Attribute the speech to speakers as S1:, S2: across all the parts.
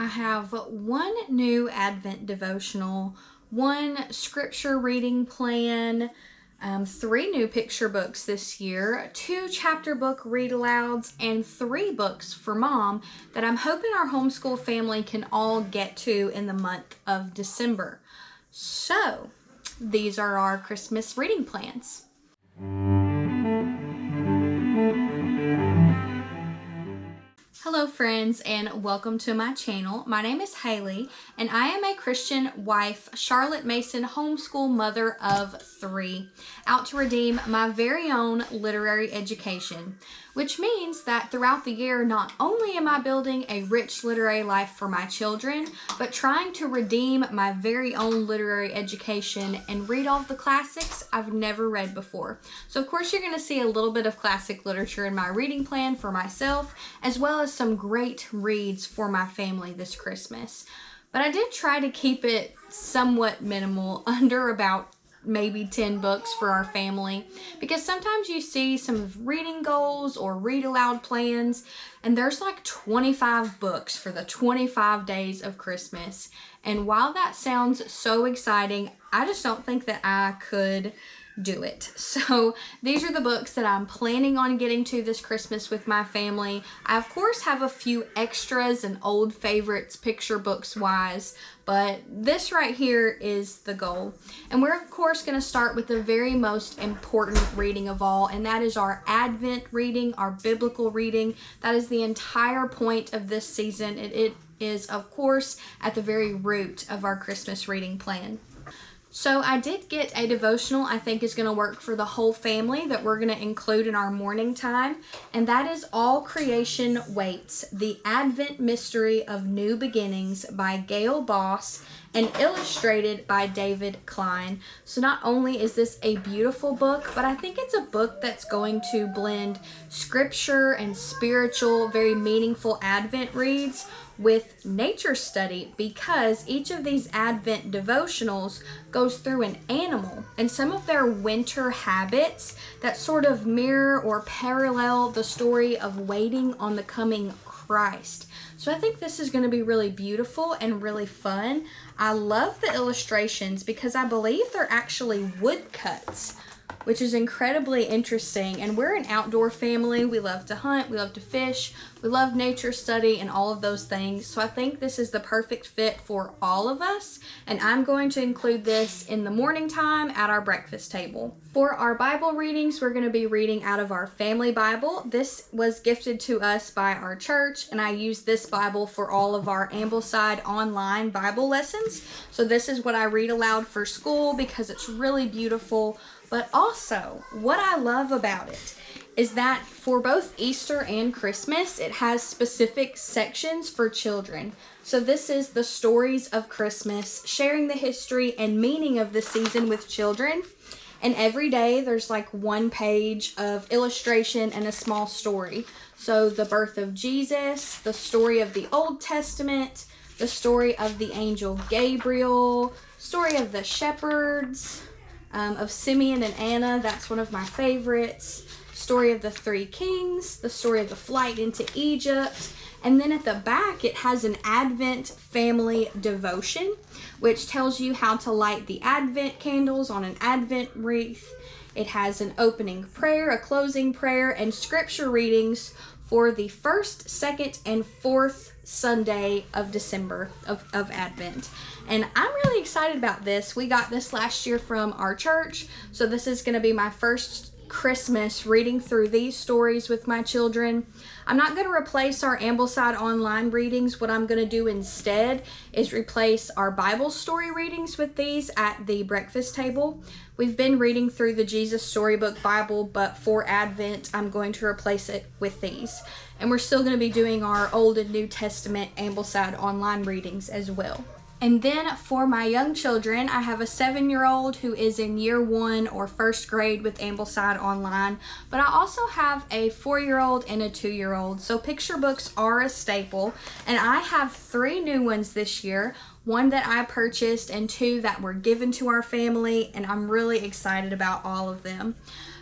S1: I have one new Advent devotional, one scripture reading plan, 3 new picture books this year, 2 chapter book read-alouds, and 3 books for mom that I'm hoping our homeschool family can all get to in the month of December. So, these are our Christmas reading plans. Hello friends, and welcome to my channel. My name is Haley and I am a Christian wife, Charlotte Mason homeschool mother of 3, out to redeem my very own literary education, which means that throughout the year not only am I building a rich literary life for my children, but trying to redeem my very own literary education and read all of the classics I've never read before. So of course you're going to see a little bit of classic literature in my reading plan for myself, as well as some great reads for my family this Christmas. But I did try to keep it somewhat minimal, under about maybe 10 books for our family, because sometimes you see some reading goals or read aloud plans and there's like 25 books for the 25 days of Christmas. And while that sounds so exciting, I just don't think that I could do it. So these are the books that I'm planning on getting to this Christmas with my family. I of course have a few extras and old favorites picture books wise, but this right here is the goal. And we're of course going to start with the very most important reading of all, and that is our Advent reading, our biblical reading. That is the entire point of this season. It is of course at the very root of our Christmas reading plan. So I did get a devotional I think is going to work for the whole family that we're going to include in our morning time, and that is All Creation Waits, The Advent Mystery of New Beginnings by Gail Boss and illustrated by David Klein. So not only is this a beautiful book, but I think it's a book that's going to blend scripture and spiritual, very meaningful Advent reads with nature study, because each of these Advent devotionals goes through an animal and some of their winter habits that sort of mirror or parallel the story of waiting on the coming Christ. So I think this is going to be really beautiful and really fun. I love the illustrations because I believe they're actually woodcuts, which is incredibly interesting. And we're an outdoor family. We love to hunt, we love to fish, we love nature study and all of those things. So I think this is the perfect fit for all of us. And I'm going to include this in the morning time at our breakfast table. For our Bible readings, we're going to be reading out of our family Bible. This was gifted to us by our church, and I use this Bible for all of our Ambleside online Bible lessons. So this is what I read aloud for school because it's really beautiful. But also, what I love about it is that for both Easter and Christmas, it has specific sections for children. So this is the stories of Christmas, sharing the history and meaning of the season with children. And every day there's like 1 page of illustration and a small story. So the birth of Jesus, the story of the Old Testament, the story of the angel Gabriel, story of the shepherds, of Simeon and Anna, that's one of my favorites. Story of the 3 kings, the story of the flight into Egypt, and then at the back it has an Advent family devotion, which tells you how to light the Advent candles on an Advent wreath. It has an opening prayer, a closing prayer, and scripture readings for the 1st, 2nd, and 4th Sunday of December of Advent. And I'm really excited about this. We got this last year from our church, so this is going to be my first Christmas reading through these stories with my children. I'm not going to replace our Ambleside online readings. What I'm going to do instead is replace our Bible story readings with these at the breakfast table. We've been reading through the Jesus Storybook Bible, but for Advent, I'm going to replace it with these. And we're still going to be doing our Old and New Testament Ambleside online readings as well. And then for my young children, I have a 7-year-old who is in year 1 or 1st grade with Ambleside Online, but I also have a 4-year-old and a 2-year-old. So picture books are a staple, and I have 3 new ones this year. 1 that I purchased and 2 that were given to our family, and I'm really excited about all of them.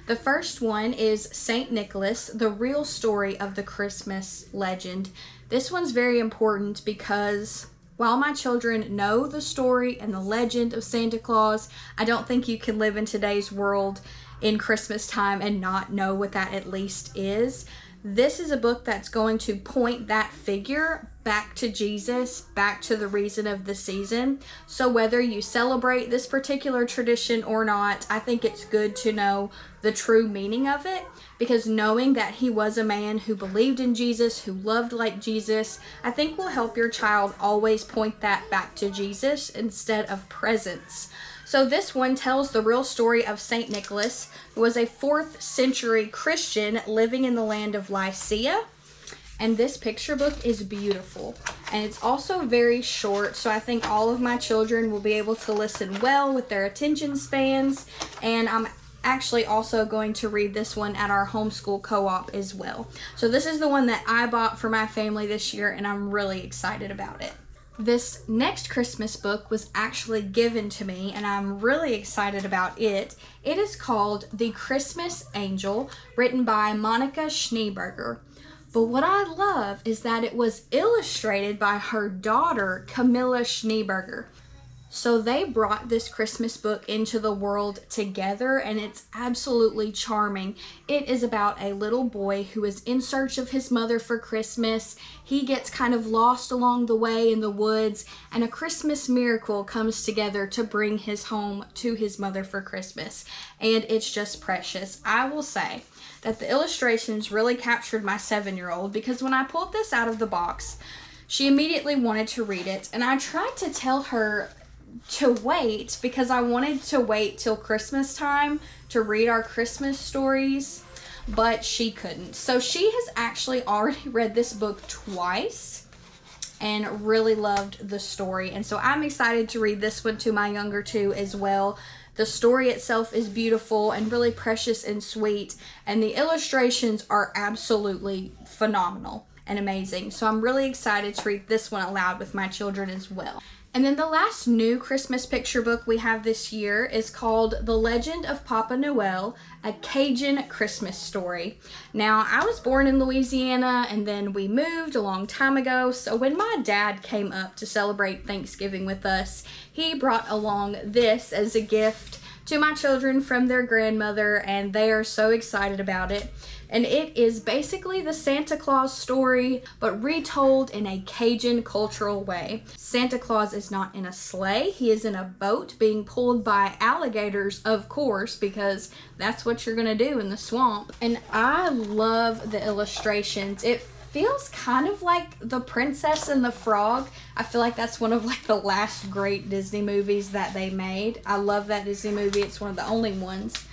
S1: The first one is St. Nicholas, the real story of the Christmas legend. This one's very important because while my children know the story and the legend of Santa Claus, I don't think you can live in today's world in Christmas time and not know what that at least is. This is a book that's going to point that figure back to Jesus, back to the reason of the season. So whether you celebrate this particular tradition or not, I think it's good to know the true meaning of it, because knowing that he was a man who believed in Jesus, who loved like Jesus, I think will help your child always point that back to Jesus instead of presents. So this one tells the real story of St. Nicholas, who was a 4th century Christian living in the land of Lycia. And this picture book is beautiful. And it's also very short, so I think all of my children will be able to listen well with their attention spans. And I'm actually also going to read this one at our homeschool co-op as well. So this is the one that I bought for my family this year, and I'm really excited about it. This next Christmas book was actually given to me, and I'm really excited about it. It is called The Christmas Angel, written by Monica Schneeberger. But what I love is that it was illustrated by her daughter, Camilla Schneeberger. So they brought this Christmas book into the world together, and it's absolutely charming. It is about a little boy who is in search of his mother for Christmas. He gets kind of lost along the way in the woods, and a Christmas miracle comes together to bring his home to his mother for Christmas. And it's just precious. I will say that the illustrations really captured my 7-year-old, because when I pulled this out of the box, she immediately wanted to read it, and I tried to tell her to wait because I wanted to wait till Christmas time to read our Christmas stories, but she couldn't. So she has actually already read this book twice and really loved the story, and so I'm excited to read this one to my younger two as well. The story itself is beautiful and really precious and sweet, and the illustrations are absolutely phenomenal and amazing. So I'm really excited to read this one aloud with my children as well. And then the last new Christmas picture book we have this year is called The Legend of Papa Noel, a Cajun Christmas Story. Now, I was born in Louisiana, and then we moved a long time ago. So when my dad came up to celebrate Thanksgiving with us, he brought along this as a gift to my children from their grandmother, and they are so excited about it. And it is basically the Santa Claus story, but retold in a Cajun cultural way. Santa Claus is not in a sleigh. He is in a boat being pulled by alligators, of course, because that's what you're gonna do in the swamp. And I love the illustrations. It feels kind of like The Princess and the Frog. I feel like that's one of like the last great Disney movies that they made. I love that Disney movie. It's one of the only ones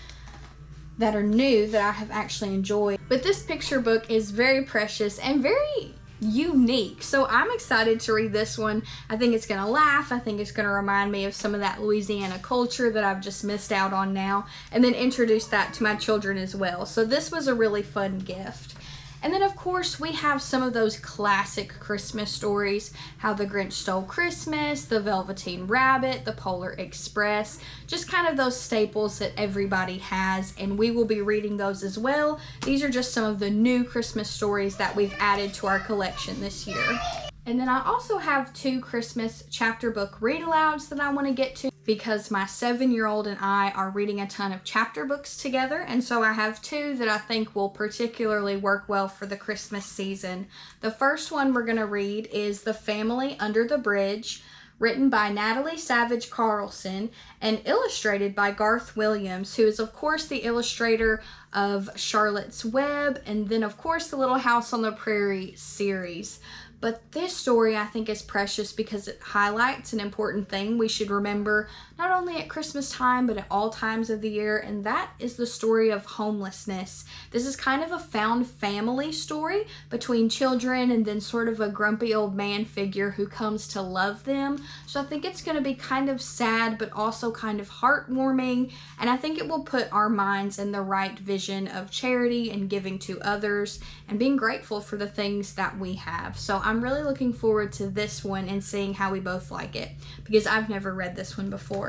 S1: that are new that I have actually enjoyed. But this picture book is very precious and very unique. So I'm excited to read this one. I think it's gonna laugh. I think it's gonna remind me of some of that Louisiana culture that I've just missed out on now, and then introduce that to my children as well. So this was a really fun gift. And then of course we have some of those classic Christmas stories, How the Grinch Stole Christmas, The Velveteen Rabbit, The Polar Express, just kind of those staples that everybody has, and we will be reading those as well. These are just some of the new Christmas stories that we've added to our collection this year. And then I also have 2 Christmas chapter book read-alouds that I want to get to, because my 7-year-old and I are reading a ton of chapter books together, and so I have 2 that I think will particularly work well for the Christmas season. The first one we're going to read is The Family Under the Bridge, written by Natalie Savage Carlson and illustrated by Garth Williams, who is of course the illustrator of Charlotte's Web, and then of course the Little House on the Prairie series. But this story I think is precious because it highlights an important thing we should remember not only at Christmas time but at all times of the year, and that is the story of homelessness. This is kind of a found family story between children and then sort of a grumpy old man figure who comes to love them. So I think it's going to be kind of sad but also kind of heartwarming, and I think it will put our minds in the right vision of charity and giving to others and being grateful for the things that we have. So I'm really looking forward to this one and seeing how we both like it, because I've never read this one before.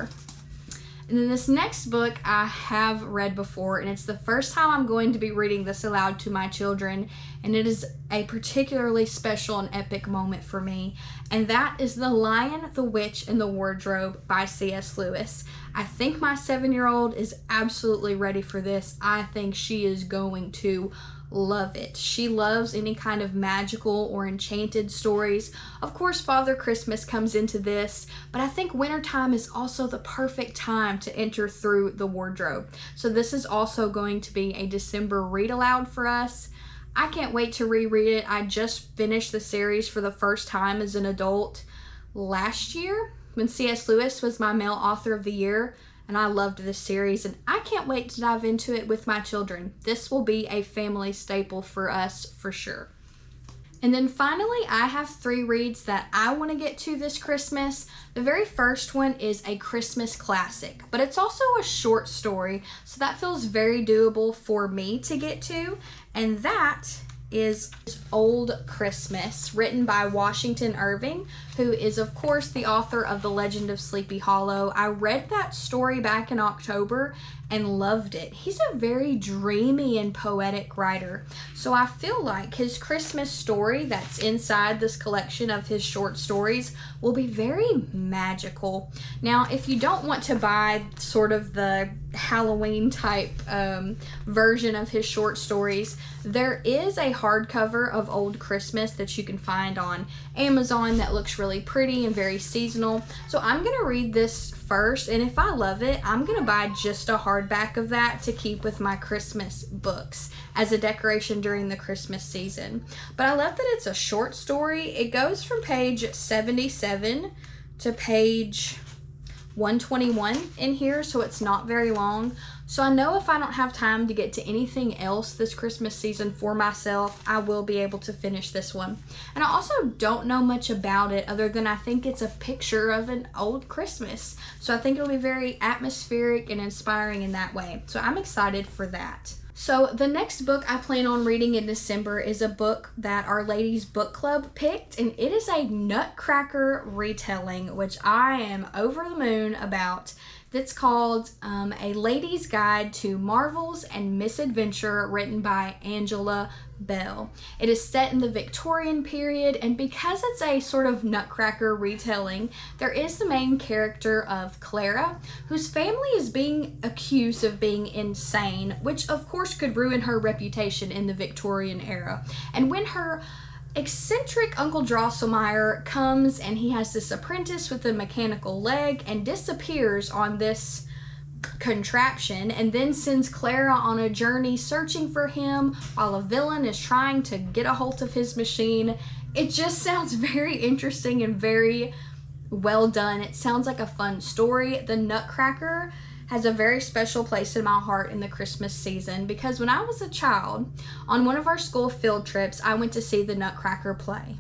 S1: And then this next book I have read before, and it's the first time I'm going to be reading this aloud to my children, and it is a particularly special and epic moment for me, and that is The Lion, the Witch, and the Wardrobe by C.S. Lewis. I think my 7-year-old is absolutely ready for this. I think she is going to love it. She loves any kind of magical or enchanted stories. Of course, Father Christmas comes into this, but I think wintertime is also the perfect time to enter through the wardrobe. So this is also going to be a December read aloud for us. I can't wait to reread it. I just finished the series for the first time as an adult last year when C.S. Lewis was my male author of the year. And I loved this series, and I can't wait to dive into it with my children. This will be a family staple for us for sure. And then finally, I have 3 reads that I want to get to this Christmas. The very first one is a Christmas classic, but it's also a short story, so that feels very doable for me to get to. And that is Old Christmas, written by Washington Irving, who is of course the author of The Legend of Sleepy Hollow. I read that story back in October and loved it. He's a very dreamy and poetic writer, so I feel like his Christmas story that's inside this collection of his short stories will be very magical. Now, if you don't want to buy sort of the Halloween type version of his short stories, there is a hardcover of Old Christmas that you can find on Amazon that looks really pretty and very seasonal. So I'm going to read this first, and if I love it, I'm going to buy just a hardback of that to keep with my Christmas books as a decoration during the Christmas season. But I love that it's a short story. It goes from page 77 to page 121 in here, so it's not very long. So I know if I don't have time to get to anything else this Christmas season for myself, I will be able to finish this one. And I also don't know much about it other than I think it's a picture of an old Christmas. So I think it'll be very atmospheric and inspiring in that way. So I'm excited for that. So the next book I plan on reading in December is a book that our ladies book club picked, and it is a Nutcracker retelling, which I am over the moon about. That's called A Lady's Guide to Marvels and Misadventure, written by Angela Bell. It is set in the Victorian period, and because it's a sort of Nutcracker retelling, there is the main character of Clara, whose family is being accused of being insane, which of course could ruin her reputation in the Victorian era. And when her eccentric Uncle Drosselmeyer comes, and he has this apprentice with a mechanical leg and disappears on this contraption, and then sends Clara on a journey searching for him while a villain is trying to get a hold of his machine. It just sounds very interesting and very well done. It sounds like a fun story. The Nutcracker has a very special place in my heart in the Christmas season because when I was a child, on one of our school field trips, I went to see the Nutcracker play,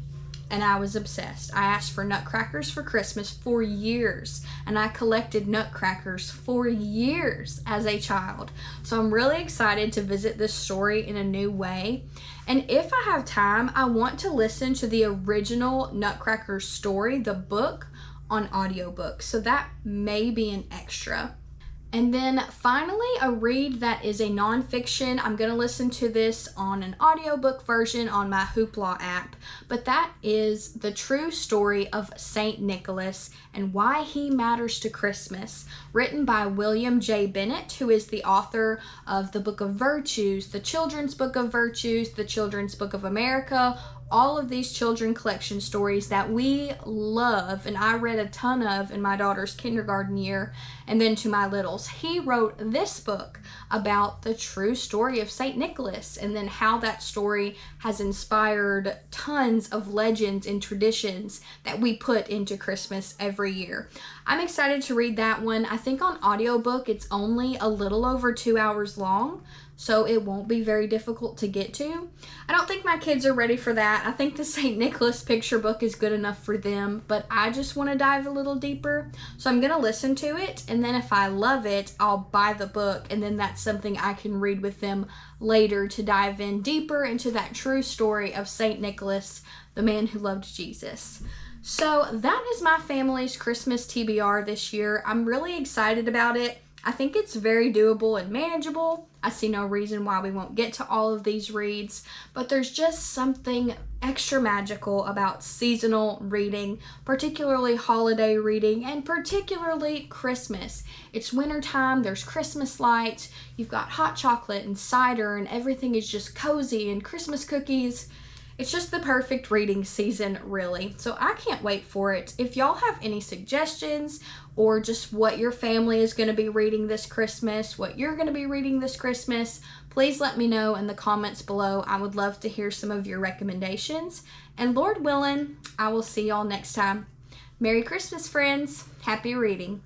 S1: and I was obsessed. I asked for nutcrackers for Christmas for years, and I collected nutcrackers for years as a child. So I'm really excited to visit this story in a new way. And if I have time, I want to listen to the original Nutcracker story, the book, on audiobook. So that may be an extra. And then finally, a read that is a nonfiction. I'm going to listen to this on an audiobook version on my Hoopla app, but that is The True Story of St. Nicholas and Why He Matters to Christmas, written by William J. Bennett, who is the author of the Book of Virtues, the Children's Book of Virtues, the Children's Book of America, all of these children collection stories that we love, and I read a ton of in my daughter's kindergarten year, and then to my littles. He wrote this book about the true story of St. Nicholas, and then how that story has inspired tons of legends and traditions that we put into Christmas every year. I'm excited to read that one. I think on audiobook it's only a little over 2 hours long, so it won't be very difficult to get to. I don't think my kids are ready for that. I think the St. Nicholas picture book is good enough for them, but I just want to dive a little deeper. So I'm going to listen to it, and then if I love it, I'll buy the book, and then that's something I can read with them later to dive in deeper into that true story of St. Nicholas, the man who loved Jesus. So that is my family's Christmas TBR this year. I'm really excited about it. I think it's very doable and manageable. I see no reason why we won't get to all of these reads, but there's just something extra magical about seasonal reading, particularly holiday reading, and particularly Christmas. It's wintertime, there's Christmas lights, you've got hot chocolate and cider, and everything is just cozy, and Christmas cookies. It's just the perfect reading season, really. So I can't wait for it. If y'all have any suggestions or just what your family is going to be reading this Christmas, what you're going to be reading this Christmas, please let me know in the comments below. I would love to hear some of your recommendations. And Lord willing, I will see y'all next time. Merry Christmas, friends. Happy reading.